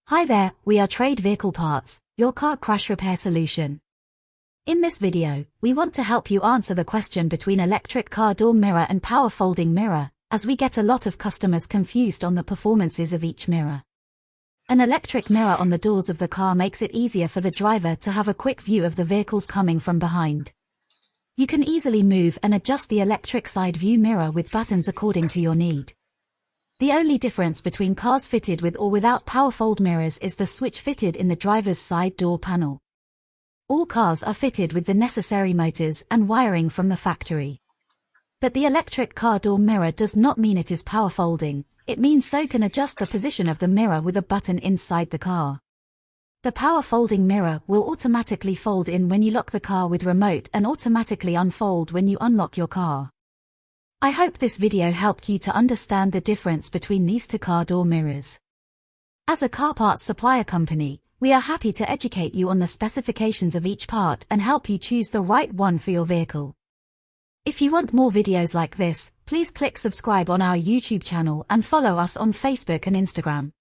Hi there, we are Trade Vehicle Parts, your car crash repair solution. In this video, we want to help you answer the question between electric car door mirror and power folding mirror, as we get a lot of customers confused on the performances of each mirror. An electric mirror on the doors of the car makes it easier for the driver to have a quick view of the vehicles coming from behind. You can easily move and adjust the electric side view mirror with buttons according to your need. The only difference between cars fitted with or without power fold mirrors is the switch fitted in the driver's side door panel. All cars are fitted with the necessary motors and wiring from the factory. But the electric car door mirror does not mean it is power folding, it means so can adjust the position of the mirror with a button inside the car. The power folding mirror will automatically fold in when you lock the car with remote and automatically unfold when you unlock your car. I hope this video helped you to understand the difference between these two car door mirrors. As a car parts supplier company, we are happy to educate you on the specifications of each part and help you choose the right one for your vehicle. If you want more videos like this, please click subscribe on our YouTube channel and follow us on Facebook and Instagram.